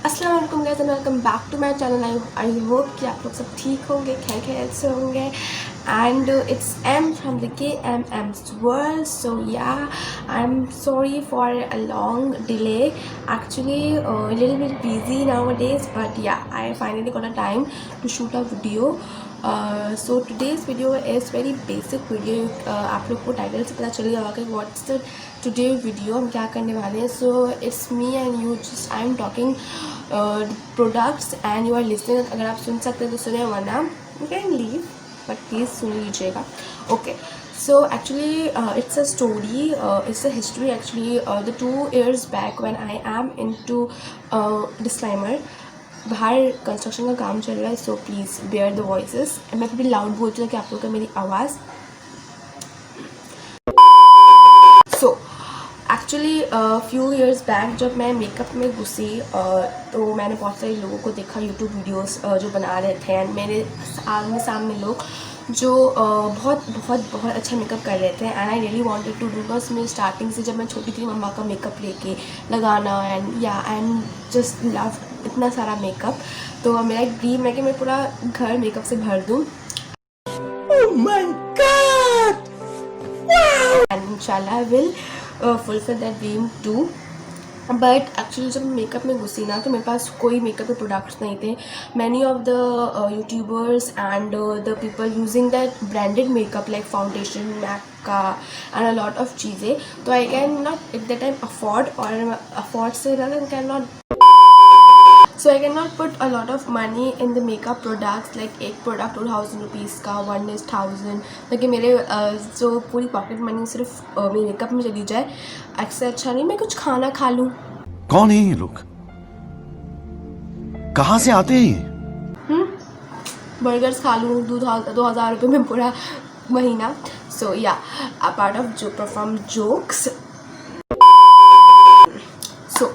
अस्सलाम वालेकुम guys and welcome back to my channel. I hope कि आप लोग सब ठीक होंगे, खैर से होंगे। And it's am from the KMM's world. So yeah, I'm sorry for a long delay. Actually, a little bit busy nowadays, but yeah, I finally got a time to shoot a video. So today's video is very basic video. आप लोग को title से पता चल गया होगा कि what's the today video हम क्या करने वाले हैं. So it's me and you, just I am talking products and you are listening. अगर आप सुन सकते हैं तो सुने, वरना you can leave, but please सुन लीजिएगा. Okay, so actually it's a story, it's a history actually. The 2 years back when I am into disclaimer, बाहर कंस्ट्रक्शन का काम चल रहा है, so please bear the voices. मैं थोड़ी लाउड बोलती हूँ कि आप लोगों का मेरी आवाज़. So actually few years back जब मैं मेकअप में घुसी तो मैंने बहुत सारे लोगों को देखा यूट्यूब वीडियोस जो बना रहे थे, एंड मेरे आमने सामने लोग जो बहुत बहुत बहुत अच्छा मेकअप कर रहे थे. And I really wanted to do, because मेरी स्टार्टिंग से जब मैं छोटी थी मम्मा का मेकअप लेके लगाना, एंड या आई एम जस्ट लव इतना सारा मेकअप. तो मेरा एक ड्रीम है कि मैं पूरा घर मेकअप से भर दूँ. Oh my God! Wow! And inshallah I will fulfill that dream too. But actually जब मेकअप में घुसी ना तो मेरे पास कोई मेकअप के प्रोडक्ट्स नहीं थे. Many of the YouTubers and the people using that branded makeup like foundation, MAC का एंड अ लॉट ऑफ चीज़ें. तो I can not at the time afford, और अफोर्ड से ज़्यादा can not. So I cannot put a lot of money in the makeup products. like एक product 2000 rupees का, 1 is 1000. ताकि मेरे जो पूरी पॉकेट मनी सिर्फ मेरे मेकअप में चली जाए. ऐसे अच्छा नहीं मैं कुछ खाना खा लूँ. कौन है ये लोग, कहाँ से आते हैं? बर्गर्स खा लूँ 2000 रुपये में पूरा महीना. सो या अपार्ट ऑफ जो परफॉर्म जोक्स. सो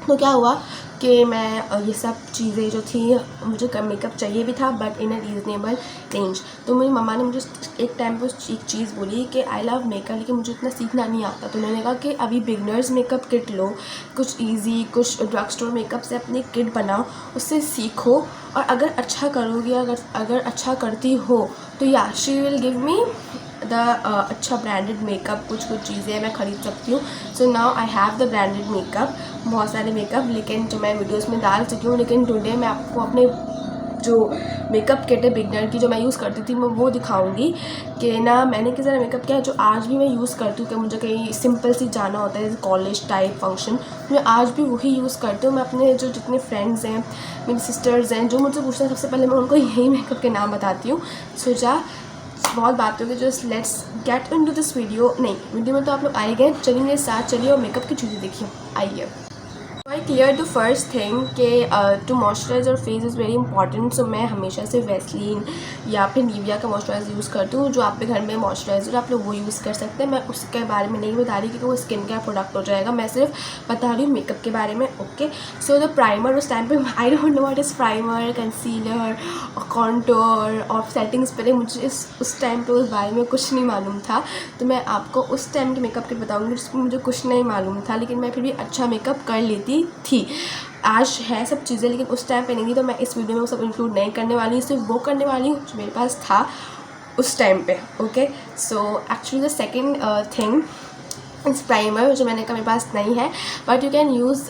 तो क्या हुआ कि मैं ये सब चीज़ें जो थी, मुझे मेकअप चाहिए भी था but in a reasonable range. तो मेरी मम्मा ने मुझे एक टाइम पर एक चीज़ बोली कि आई लव मेकअप लेकिन मुझे इतना सीखना नहीं आता. तो मैंने कहा कि अभी बिगनर्स मेकअप किट लो, कुछ इजी, कुछ ड्रग स्टोर मेकअप से अपनी किट बनाओ, उससे सीखो, और अगर अच्छा करोगी, अगर अच्छा करती हो तो या she will give me the अच्छा ब्रांडेड मेकअप. कुछ चीज़ें मैं ख़रीद सकती हूँ. So now I have the branded makeup, बहुत सारे मेकअप, लेकिन जो मैं वीडियोस में डाल चुकी हूँ. लेकिन टुडे मैं आपको अपने जो मेकअप किट है बिगनर की जो मैं यूज़ करती थी, मैं वो दिखाऊंगी कि ना मैंने किस तरह मेकअप किया है, जो आज भी मैं यूज़ करती हूँ. कि मुझे कहीं सिंपल सी जाना होता है, कॉलेज टाइप फंक्शन, मैं आज भी वही यूज़ करती हूँ. मैं अपने जो जितने फ्रेंड्स हैं, मेरी सिस्टर्स हैं, जो मुझसे पूछते हैं, सबसे पहले मैं उनको यही मेकअप के नाम बताती हूँ. सोचा बहुत बात होगी, just let's get into this video. नहीं, वीडियो में तो आप लोग आए गए, चलिए मेरे साथ चलिए और मेकअप की चीज़ें देखिए. आइए. I clear the first thing कि टू मॉइस्चराइज और फेस इज़ वेरी इंपॉर्टेंट. सो मैं हमेशा से वैसलीन या फिर निविया का मॉइस्चराइजर यूज़ करती हूँ. जो आपके घर में मॉइस्चराइजर आप लोग वो यूज़ कर सकते हैं. मैं उसके बारे में नहीं बता रही क्योंकि वो स्किन केयर प्रोडक्ट हो जाएगा. मैं सिर्फ बता रही हूँ मेकअप के बारे में. ओके, सो द प्राइमर, उस टाइम पे I don't know what is primer, concealer, contour और सेटिंग्स. पहले मुझे उस टाइम पे उस बारे में कुछ नहीं मालूम था. तो मैं आपको उस टाइम की मेकअप किट बताऊँगी जिसमें मुझे कुछ नहीं मालूम था, लेकिन मैं फिर भी अच्छा मेकअप कर लेती थी. आज है सब चीज़ें, लेकिन उस टाइम पे नहीं थी. तो मैं इस वीडियो में वो सब इंक्लूड नहीं करने वाली हूँ, सिर्फ वो करने वाली हूँ जो मेरे पास था उस टाइम पे. Okay, so actually the second thing it's primer, जो मैंने कहा मेरे पास नहीं है, but you can use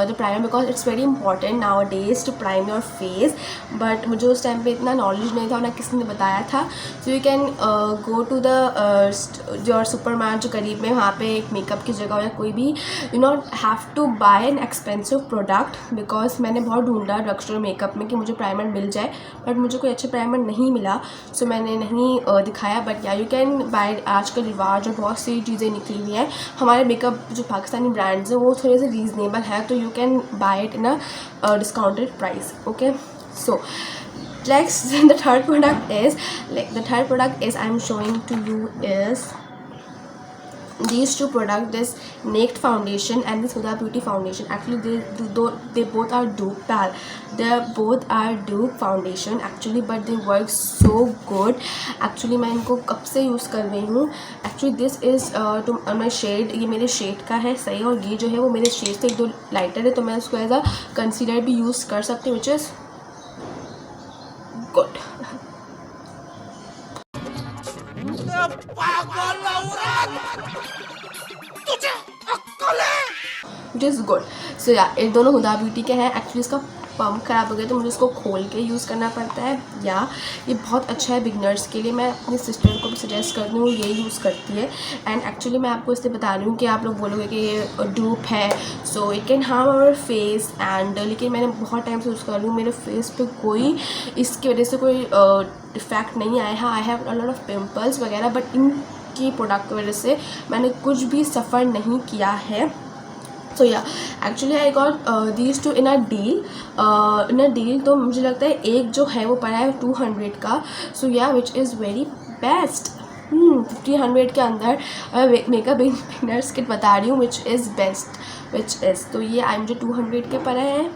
the primer because it's very important nowadays to prime your face. But मुझे उस टाइम पे इतना नॉलेज नहीं था और ना किसी ने बताया था. So you can go to the your supermarket जो करीब में, वहाँ पे एक मेकअप की जगह या कोई भी, you not have to buy an expensive product. Because मैंने बहुत ढूंढा ड्रग स्टोर मेकअप में कि मुझे प्राइमर मिल जाए, बट मुझे कोई अच्छा प्राइमर नहीं मिला. सो मैंने नहीं दिखाया. बट या यू कैन बाय, आजकल रिवाज और बहुत सी चीज़ें निकली हुई हैं. हमारे मेकअप जो पाकिस्तानी ब्रांड्स हैं वो थोड़े से रीज़नेबल है, तो you can buy it in a discounted price. Okay, so next the third product is I am showing to you is these two products, this Naked foundation and this Huda Beauty foundation, actually they both are dupe pal. They both are dupe foundation actually, but they work so good. Actually मैं इनको कब से use कर रही हूँ. Actually this is to my shade, ये मेरे shade का है सही, और ये जो है वो मेरे शेड से एक दो लाइटर है, तो मैं इसको एज अ कंसीलर भी यूज़ कर सकती हूँ, which is good. Which is good. So या ये दोनों हुदा ब्यूटी के हैं. एक्चुअली इसका पम्प ख़राब हो गया तो मुझे इसको खोल के यूज़ करना पड़ता है. या ये बहुत अच्छा है बिगनर्स के लिए. मैं अपनी सिस्टर को भी सजेस्ट करती हूँ, ये यूज़ करती है. एंड एक्चुअली मैं आपको इसलिए बता रही हूँ कि आप लोग बोलोगे कि ये डूप है, so it can harm our face and, लेकिन मैंने बहुत टाइम से यूज़ कर रही हूँ, मेरे फेस पे कोई इसकी वजह से कोई इफ़ेक्ट नहीं आया है. I have a lot of pimples वगैरह, बट इनकी प्रोडक्ट की वजह से मैंने कुछ भी सफ़र नहीं किया है. सो या actually I got these two in a deal. तो मुझे लगता है एक जो है वो पड़ा है 200 का. सो या विच इज़ वेरी बेस्ट. 1500 के अंदर मेकअप बिगिनर्स किट बता रही हूँ, which is best, which is. तो ये आई मुझे 200 के पड़े हैं,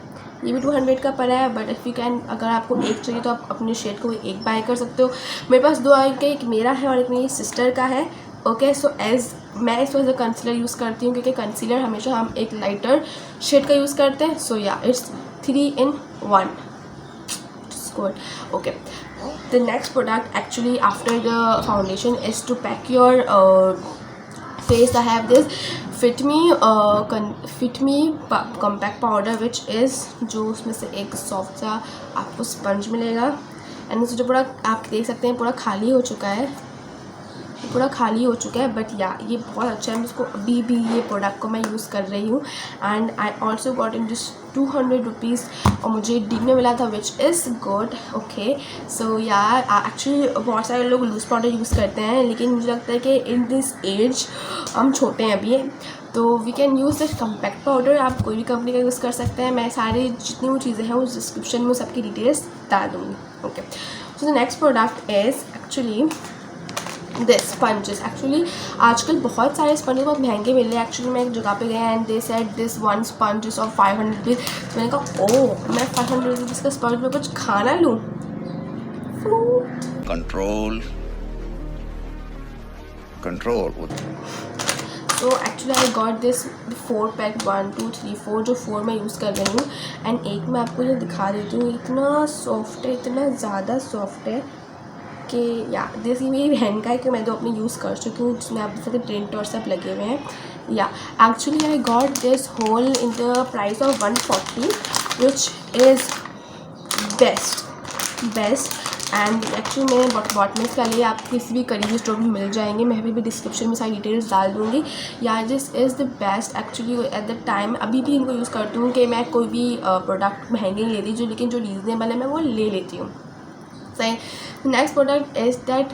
ये भी 200 का पड़ा है. बट इफ़ यू कैन, अगर आपको एक चाहिए तो आप अपने शेड को एक बाय कर सकते हो. मेरे पास दो आए के, एक मेरा है और एक मेरी सिस्टर का है. ओके, सो एज मैं इसको एज अ कंसीलर यूज़ करती हूँ, क्योंकि कंसीलर हमेशा हम एक लाइटर शेड का यूज़ करते हैं. सो या it's 3 in 1. It's good. Okay, the next product actually after the foundation is to pack your face. I have this Fit Me compact powder, which is जो उसमें से एक सॉफ्ट सा आपको स्पंज मिलेगा. एंड इससे जो प्रोडक्ट आप देख सकते हैं पूरा खाली हो चुका है, बट या ये बहुत अच्छा है. इसको अभी भी ये प्रोडक्ट को मैं यूज़ कर रही हूँ. And I also got in this 200 rupees, और मुझे डी में मिला था, विच इज़ गुड. ओके, सो यार एक्चुअली बहुत सारे लोग लूज़ पाउडर यूज़ करते हैं, लेकिन मुझे लगता है कि इन दिस एज हम छोटे हैं अभी, तो we can use this compact powder. आप कोई भी कंपनी का यूज़ कर सकते हैं. मैं सारी जितनी वो चीज़ें हैं उस डिस्क्रिप्शन में सबकी डिटेल्स डाल दूँगी. Okay, so the next product is actually this sponges. Actually आजकल बहुत सारे स्पंजेस बहुत महंगे मिल रहे हैं. एक्चुअली मैं एक जगह पे गया and they said this one sponge is of 500 rupees. मैंने कहा ओह, मैं 500 रुपीज़ का स्पंज में कुछ खाना लूँ. कंट्रोल. तो actually I got this 4 pack, 1 2 3 4, जो 4 मैं यूज़ कर रही हूँ. एंड एक मैं आपको ये दिखा देती हूँ, इतना सॉफ्ट है, इतना ज़्यादा सॉफ्ट है कि या दिस मेरी बहन का है कि मैं तो अपनी यूज़ कर चुकी हूँ, जिसमें आप देख सकते प्रिंट और सब लगे हुए हैं. या actually I got this whole in the price of 140, which is best. And actually मैंने बॉटमिक्स का लिया, आप किसी भी करीबी स्टोर में मिल जाएंगे. मैं भी डिस्क्रिप्शन में सारी डिटेल्स डाल दूँगी. या this is the best. Actually eight the time अभी भी इनको यूज़ करती हूँ कि मैं कोई भी प्रोडक्ट महंगे नहीं लेती, जो लेकिन जो रीज़नेबल है मैं वो ले लेती हूँ. सही. Next product is that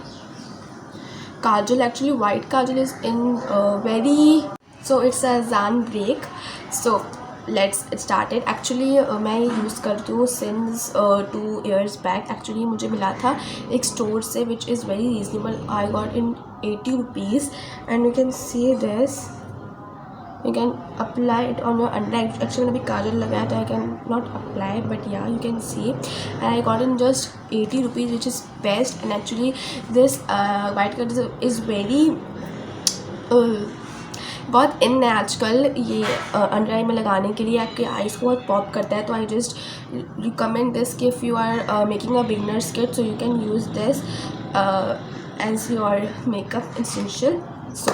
kajal. Actually white kajal is in very, so it's a जान break. So let's start it. Actually मैं ये यूज़ करती हूँ सिंस 2 years बैक. एक्चुअली मुझे मिला था एक स्टोर से, which is very reasonable. I got in 80 rupees. And you can see this, you can apply it on your under. Actually मैंने अभी काजल लगाया तो I can not apply, but yeah you can see. And I got in just 80 rupees, which is best. And actually this white color is very बहुत इन है आजकल ये under आई में लगाने के लिए. आपके आइज़ को बहुत पॉप करता है, तो आई जस्ट रिकमेंड दिस कि if you are making a beginner's kit, so you can use this as your makeup essential. So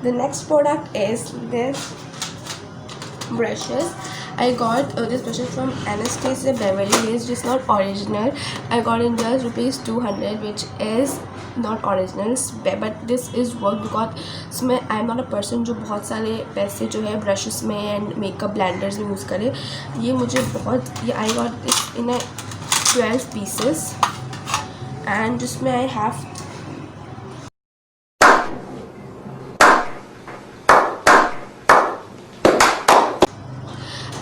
the next product is this brushes. I got this brushes from Anastasia Beverly Hills. It's not original. I got in just ₹200, which is not original, but this is work because इसमें I am not a person जो बहुत सारे पैसे जो है brushes में and makeup blenders में use करे. ये मुझे बहुत, ये I got this in a 12 pieces, and जिसमें I have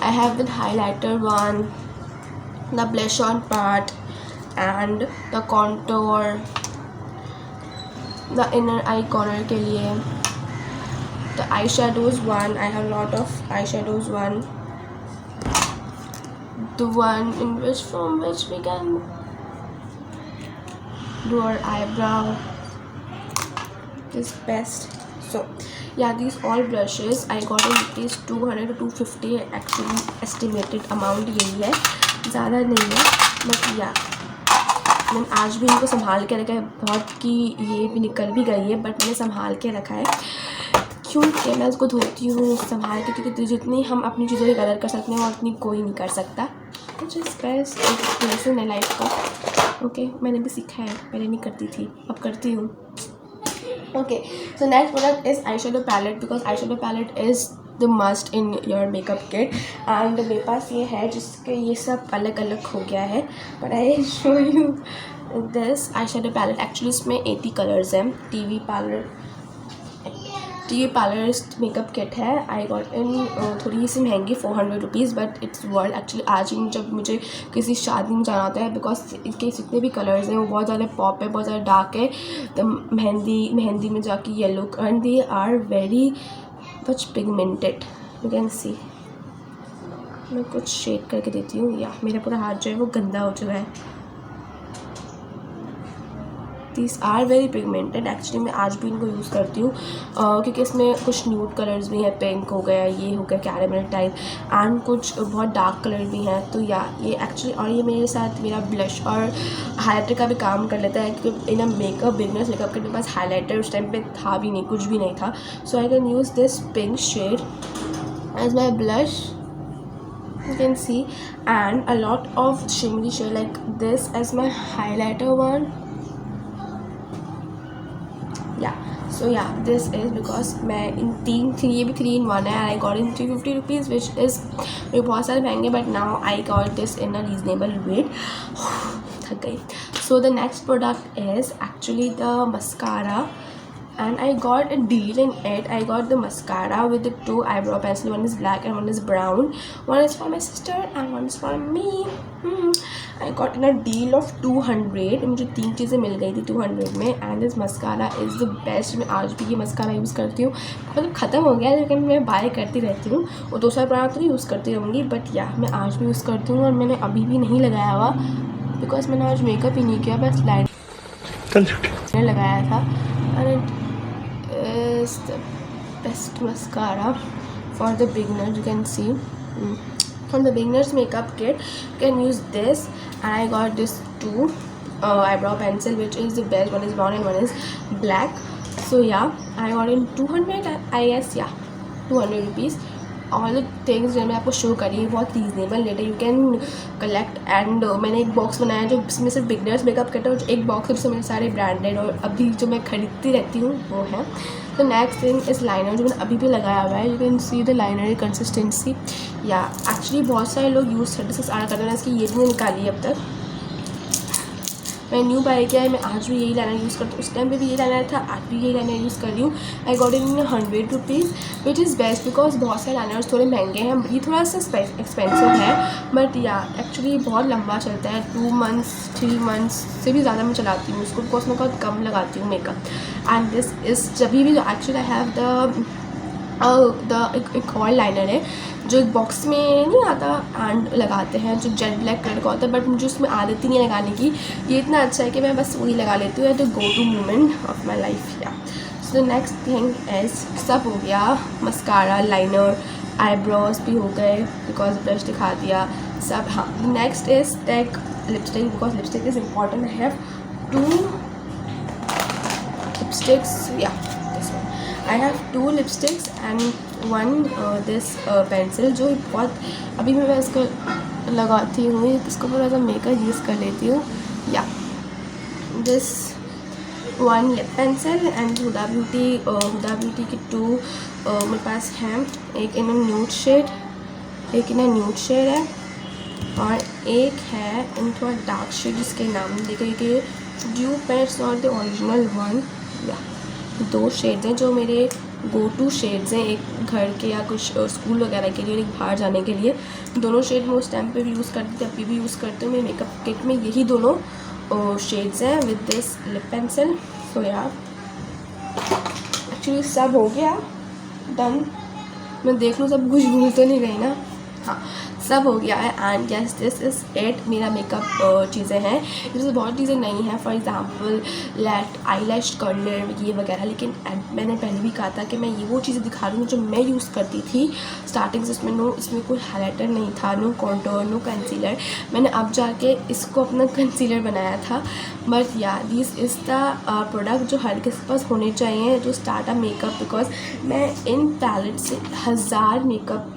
I have the highlighter one, the blush on part, and the contour, the inner eye corner के लिए, the eyeshadows one. I have a lot of eyeshadows one. The one in which from which we can do our eyebrow is best. So yeah, these all brushes I got in rupees 200 to 250 actually estimated amount यही है, ज़्यादा नहीं है, but या मैंने आज भी इनको संभाल के रखा है, बहुत कि ये भी निकल भी गई है बट मैंने संभाल के रखा है क्योंकि मैं उसको धोती हूँ संभाल के, क्योंकि जितनी हम अपनी चीज़ों की कदर कर सकते हैं वो उतनी कोई नहीं कर सकता, which is best एक लेसन है लाइफ का। ओके, मैंने भी सीखा है, पहले नहीं करती थी, अब करती हूँ। Okay, so next product is eye shadow palette, because eye shadow palette is the must in your makeup kit. And मेरे पास ये है जिसके ये सब अलग अलग हो गया है, but I show you this eye shadow palette. Actually इसमें 80 कलर्स हैं। टीवी पार्लर मेकअप किट है। आई गॉट इन थोड़ी सी महंगी 400 rupees, but it's world actually. आज ही जब मुझे किसी शादी में जाना होता है, बिकॉज इसके जितने भी कलर्स हैं वो बहुत ज़्यादा पॉप है, बहुत ज़्यादा डार्क है, तो मेहंदी में जाके yellow, and they are very much pigmented, you can see. मैं कुछ शेड करके देती हूँ, या मेरा पूरा हाथ जो है वो गंदा हो चुका है। These are very pigmented. Actually मैं आज भी इनको यूज़ करती हूँ क्योंकि इसमें कुछ न्यूड कलर्स भी हैं, पिंक हो गया, ये हो गया कैरेमल टाइप, एंड कुछ बहुत डार्क कलर भी हैं। तो या ये एक्चुअली, और ये मेरे साथ मेरा ब्लश और हाइलाइटर का भी काम कर लेता है, क्योंकि इन मेकअप बिगनर्स मेकअप के मेरे पास हाइलाइटर उस टाइम पे था भी नहीं, कुछ भी नहीं था। So I can use this pink shade as my blush, you can see, and a lot of shimmery shade like this as my highlighter one. So yeah, this is because मैं इन ये भी 3 in 1 है। I got in 350 rupees, which is ये बहुत सारे महंगे, but now I got this in a reasonable rate। थक गई। So the next product is actually the mascara, and I got a deal in it. I got the mascara with the 2 eyebrow pencil. One is black and one is brown. One is for my sister and one is for me. I got in a deal of 200. मुझे 3 चीज़ें मिल गई थी 200 में, and this mascara is the best। मैं आज भी ये mascara use करती हूँ, मतलब ख़त्म हो गया लेकिन मैं बाय करती रहती हूँ, और 2 साल पुराना तो यूज़ करती रहूँगी, बट या मैं आज भी यूज़ करती हूँ। और मैंने अभी भी नहीं लगाया हुआ बिकॉज मैंने आज मेकअप ही नहीं किया, बस लाइनर लगाया था। and is the best mascara for the beginner, you can see from the beginners makeup kit. You can use this, and I got this 2 eyebrow pencil, which is the best. One is brown and one is black. So yeah, I got in 200, I guess, yeah, 200 rupees. All the things जो मैं आपको show करी बहुत reasonable rate है, you can collect. And मैंने एक box बनाया जो इसमें सिर्फ बिगनर्स मेकअप किट है, और एक बॉक्स में सारे ब्रांडेड और अभी जो मैं खरीदती रहती हूँ वो है। तो नेक्स्ट थिंग इस लाइनर जो मैंने अभी भी लगाया हुआ है, you can see the liner consistency. या एक्चुअली बहुत सारे लोग यूज़ 36 आर करते हैं, इसकी ये भी नहीं निकाली है अब तक। मैं न्यू बाय किया है, मैं आज भी यही लाइनर यूज़ करती हूँ, उस टाइम पे भी यही लाइनर था, आज भी यही लाइनर यूज़ कर रही हूँ। I got in 100 rupees, which is best because बहुत सारे लाइनर्स थोड़े महंगे हैं, ये थोड़ा सा एक्सपेंसिव है, बट या एक्चुअली बहुत लंबा चलता है, 2 मंथ्स 3 मंथ्स से भी ज़्यादा मैं चलाती हूँ उसको, बिकॉज मैं बहुत कम लगाती हूँ मेकअप। एंड दिस इज़ जब भी एक्चुअली आई हैव एक और लाइनर है जो एक बॉक्स में नहीं आता एंड लगाते हैं, जो जेट ब्लैक कलर का होता है, बट मुझे उसमें आदत ही नहीं लगाने की। ये इतना अच्छा है कि मैं बस वही लगा लेती हूँ, तो go to moment of my life. या so the next thing is, सब हो गया, मस्कारा, लाइनर, आईब्रोज भी हो गए बिकॉज ब्रश दिखा दिया सब। हाँ, next is take lipstick, because lipstick is important. I have 2 lipsticks, या this one. I have 2 lipsticks and 1 this pencil, जो बहुत अभी भी मैं इसको लगाती हूँ, इसको पूरा सा मेकअप यूज़ कर लेती हूँ। या this 1 lip pencil and Huda Beauty की 2 मेरे पास हैं, एक इन न्यूड शेड, एक इन न्यूड शेड है, और एक है इन थोड़ा डार्क शेड जिसके नाम देखिए कि ड्यूप है, it's not the original one. या 2 शेड्स हैं जो मेरे गो टू शेड्स हैं, एक घर के या कुछ स्कूल वगैरह के लिए और एक बाहर जाने के लिए। दोनों शेड मैं उस टाइम पे भी यूज़ करती थी, अभी भी यूज़ करती हूँ। मेरे मेकअप किट में यही दोनों शेड्स हैं विद दिस लिप पेंसिल। सो यार एक्चुअली सब हो गया, डन। मैं देख लूँ सब कुछ भूल तो नहीं गई ना। हाँ, सब हो गया है and yes this is it. मेरा मेकअप चीज़ें हैं, इसमें बहुत चीज़ें नहीं हैं। For example eye lash curler ये वगैरह, लेकिन मैंने पहले भी कहा था कि मैं ये वो चीज़ें दिखा रही हूँ जो मैं यूज़ करती थी स्टार्टिंग से। इसमें कोई हाईलाइटर नहीं था, नो कॉन्टोर, नो कंसीलर। मैंने अब जाके इसको अपना कंसीलर बनाया था। बट या दिस इज़ द प्रोडक्ट जो हर किसी के पास होने चाहिए जो स्टार्ट अ मेकअप, बिकॉज मैं इन पैलेट से 1000 मेकअप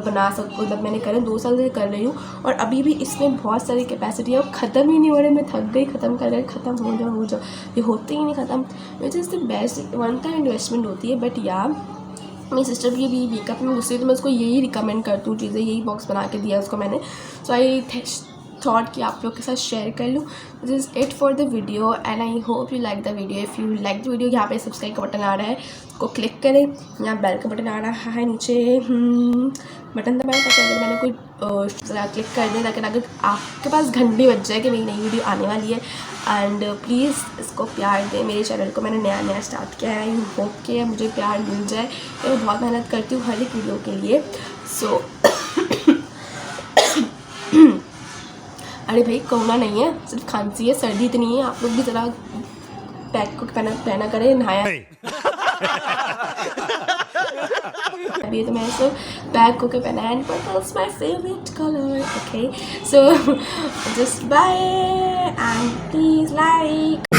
बना सकूँ। मतलब मैंने करे 2 साल से कर रही हूँ और अभी भी इसमें बहुत सारी कैपेसिटी है और ख़त्म ही नहीं हो रही। मैं थक गई, ख़त्म कर रही, ख़त्म हो जाओ, ये होते ही नहीं ख़त्म। Which is the best, one time investment होती है। बट या मेरी सिस्टर भी अभी मेकअप में घुसी तो मैं उसको यही रिकमेंड करती हूँ चीज़ें, यही बॉक्स बना के दिया उसको मैंने। सो आई थॉट कि आप लोग के साथ शेयर कर लूँ। This is it for the video and I hope you like the video. If you like the video, यहाँ पे सब्सक्राइब का बटन आ रहा है, उसको क्लिक करें। यहाँ बेल का बटन आ रहा है नीचे, बटन दबाएं ताकि अगर मैंने कोई क्लिक कर दें ताकि अगर आपके पास घंटे बज जाए कि मेरी नई वीडियो आने वाली है। एंड प्लीज़ इसको प्यार दें, मेरे चैनल को मैंने नया स्टार्ट किया है। आई होप कि मुझे प्यार मिल जाए, मैं बहुत मेहनत करती हूँ हर एक वीडियो के लिए। सो अरे भाई कोरोना नहीं है, सिर्फ खांसी है, सर्दी इतनी है। आप लोग भी ज़रा पैक को पहना करें, नहाया अभी तो मैं सिर्फ पैक होकर पहना है। And purples my favourite colour. Okay, so just by and please like